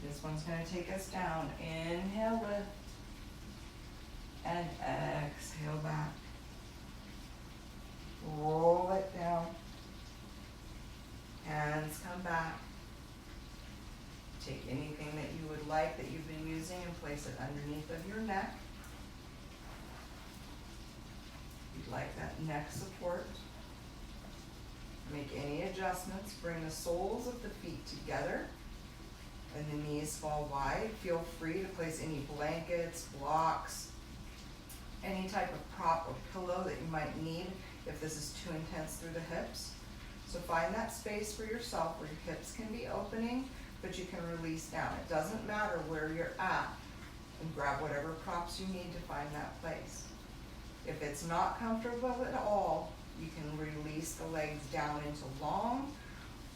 S1: This one's going to take us down. Inhale, lift. And exhale back. Roll it down. Hands come back. Take anything that you would like that you've been using and place it underneath of your neck. You'd like that neck support. Make any adjustments. Bring the soles of the feet together and the knees fall wide. Feel free to place any blankets, blocks, any type of prop or pillow that you might need if this is too intense through the hips. So find that space for yourself where your hips can be opening, but you can release down. It doesn't matter where you're at, and grab whatever props you need to find that place. If it's not comfortable at all, you can release the legs down into long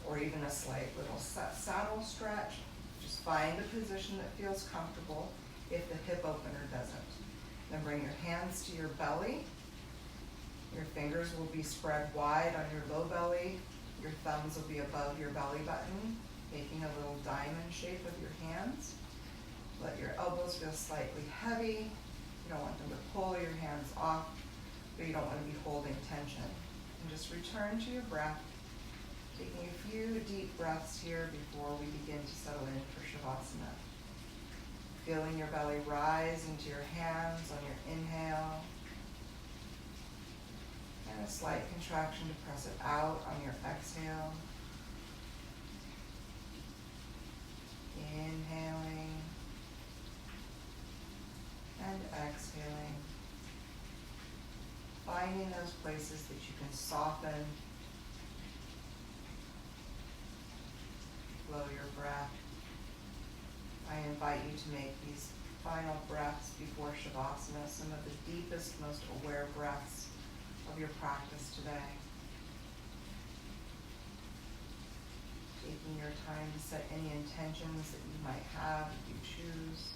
S1: or even a slight little saddle stretch. Just find a position that feels comfortable if the hip opener doesn't. Then bring your hands to your belly. Your fingers will be spread wide on your low belly. Your thumbs will be above your belly button, making a little diamond shape with your hands. Let your elbows feel slightly heavy. You don't want them to pull your hands off, but you don't want to be holding tension. And just return to your breath, taking a few deep breaths here before we begin to settle in for Shavasana. Feeling your belly rise into your hands on your inhale, and a slight contraction to press it out on your exhale. Inhaling and exhaling. Finding those places that you can soften. Flow your breath. I invite you to make these final breaths before Shavasana some of the deepest, most aware breaths of your practice today. Taking your time to set any intentions that you might have if you choose.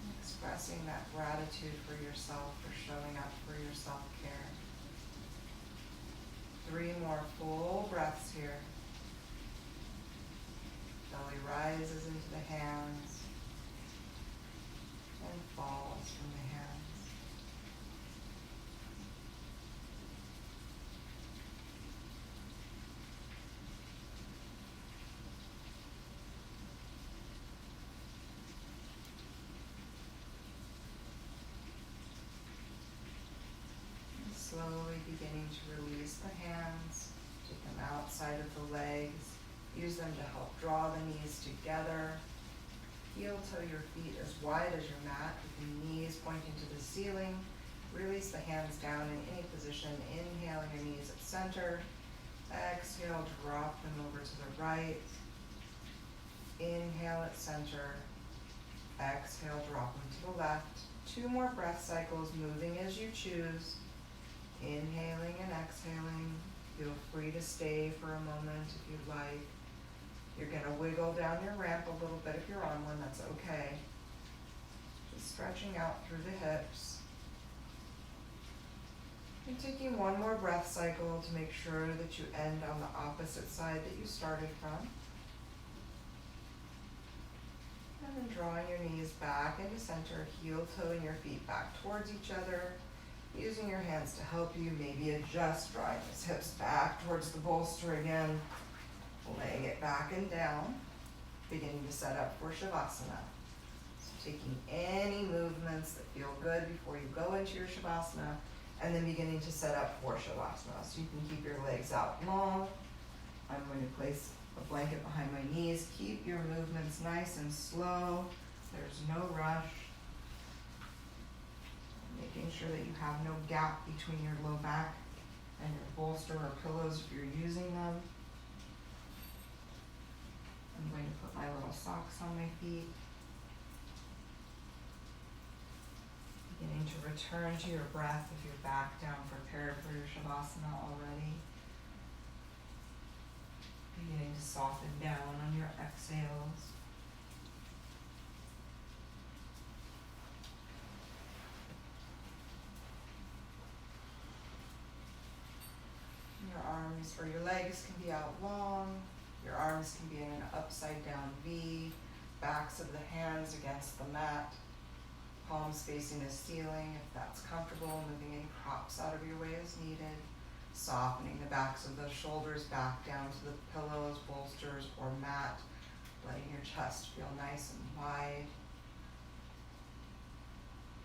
S1: And expressing that gratitude for yourself, for showing up for your self-care. 3 more full breaths here. Belly rises into the hands and falls from the hands. And slowly beginning to release the hands, take them outside of the legs. Use them to help draw the knees together. Heel toe your feet as wide as your mat with the knees pointing to the ceiling Release the hands down in any position. Inhaling your knees at center. Exhale, drop them over to the right. Inhale at center. Exhale, drop them to the left. 2 more breath cycles, moving as you choose. Inhaling and exhaling. Feel free to stay for a moment if you'd like. You're going to wiggle down your ramp a little bit if you're on one, that's okay. Just stretching out through the hips. And taking 1 more breath cycle to make sure that you end on the opposite side that you started from. And then drawing your knees back into center, heel toeing your feet back towards each other. Using your hands to help you maybe adjust, drawing those hips back towards the bolster again. Laying it back and down, beginning to set up for Shavasana. So taking any movements that feel good before you go into your Shavasana, and then beginning to set up for Shavasana. So you can keep your legs out long. I'm going to place a blanket behind my knees. Keep your movements nice and slow. There's no rush. Making sure that you have no gap between your low back and your bolster or pillows if you're using them. I'm going to put my little socks on my feet. Beginning to return to your breath if you're back down, prepared for your Shavasana already. Beginning to soften down on your exhales. Your arms or your legs can be out long. Your arms can be in an upside down V, backs of the hands against the mat, palms facing the ceiling if that's comfortable, moving any props out of your way as needed, softening the backs of the shoulders back down to the pillows, bolsters, or mat, letting your chest feel nice and wide.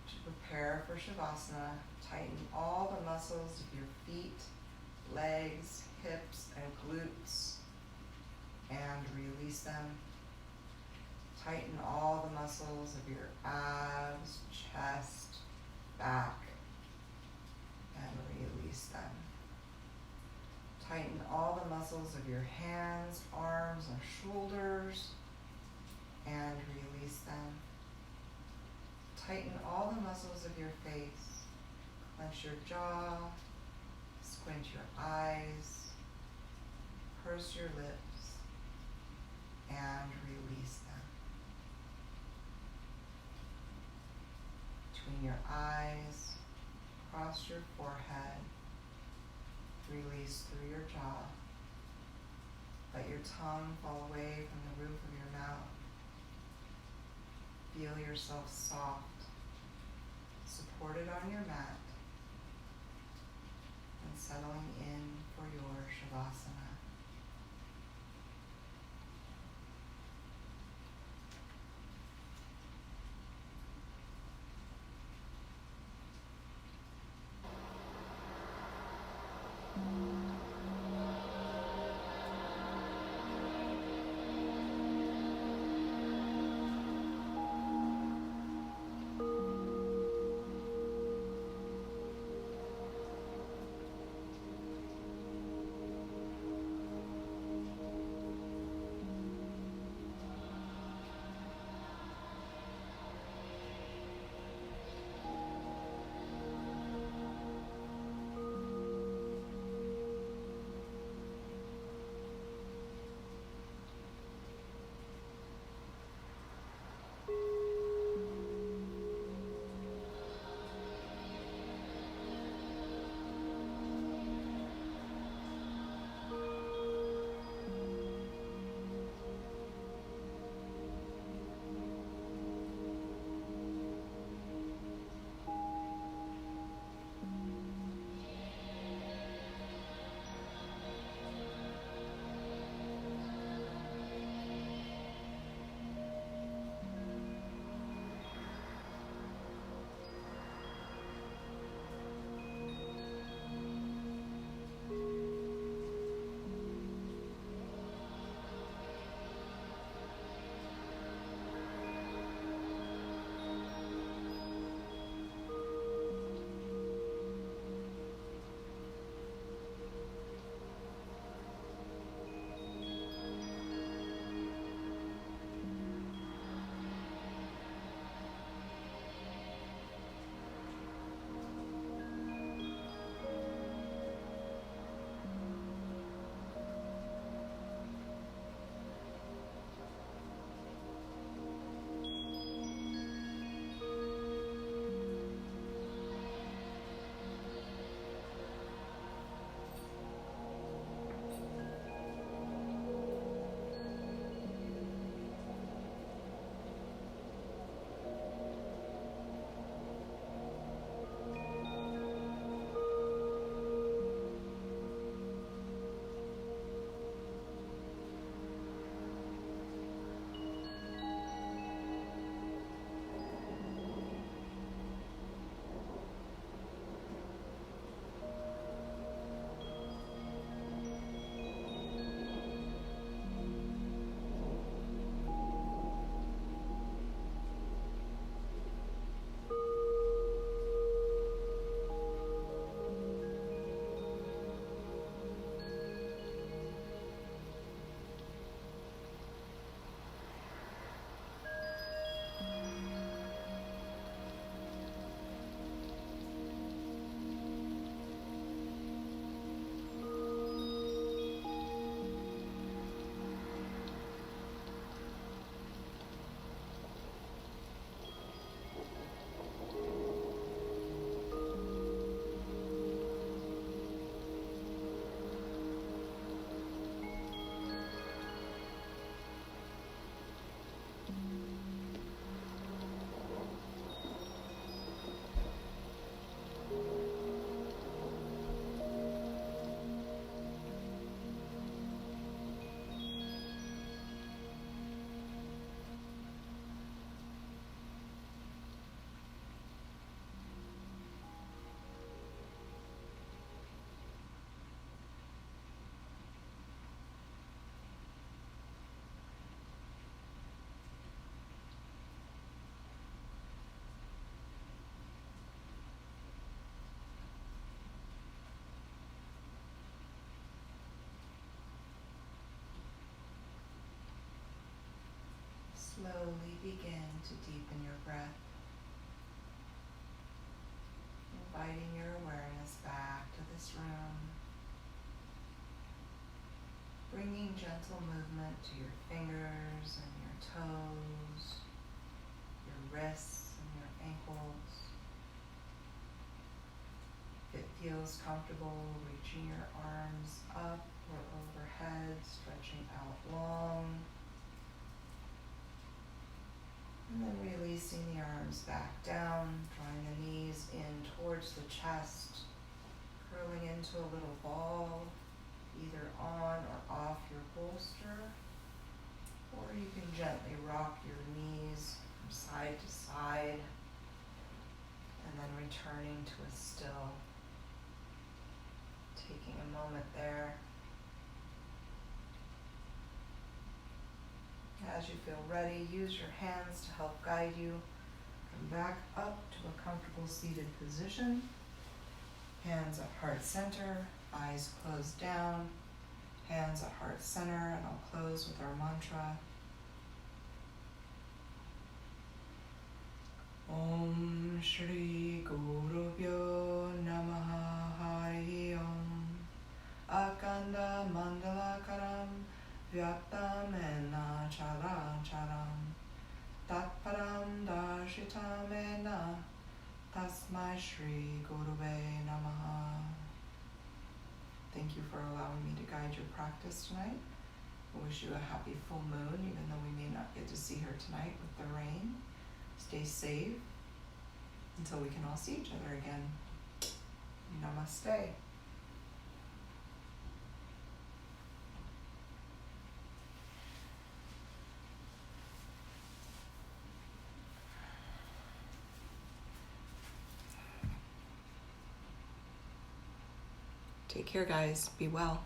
S1: To prepare for Shavasana, tighten all the muscles of your feet, legs, hips, and glutes, and release them. Tighten all the muscles of your abs, chest, back, and release them. Tighten all the muscles of your hands, arms, and shoulders, and release them. Tighten all the muscles of your face. Clench your jaw, squint your eyes, purse your lips, and release them. Between your eyes, across your forehead, release through your jaw. Let your tongue fall away from the roof of your mouth. Feel yourself soft, supported on your mat, and settling in for your Shavasana. begin to deepen your breath, inviting your awareness back to this room, bringing gentle movement to your fingers and your toes, your wrists and your ankles. If it feels comfortable, reaching your arms up or overhead, stretching out long. And then releasing the arms back down, drawing the knees in towards the chest, curling into a little ball, either on or off your bolster, or you can gently rock your knees from side to side, and then returning to a still. Taking a moment there. As you feel ready, use your hands to help guide you. Come back up to a comfortable seated position. Hands at heart center, eyes closed down, hands at heart center, and I'll close with our mantra. Om Shri Guru Pyo Namaha Hari Om Akanda Mandala Karam Vyaktam Ena Chala Charam Tatparam Darshitam Ena Tasmai Shri Guruve Namaha. Thank you for allowing me to guide your practice tonight. I wish you a happy full moon, even though we may not get to see her tonight with the rain. Stay safe until we can all see each other again. Namaste. Take care, guys. Be well.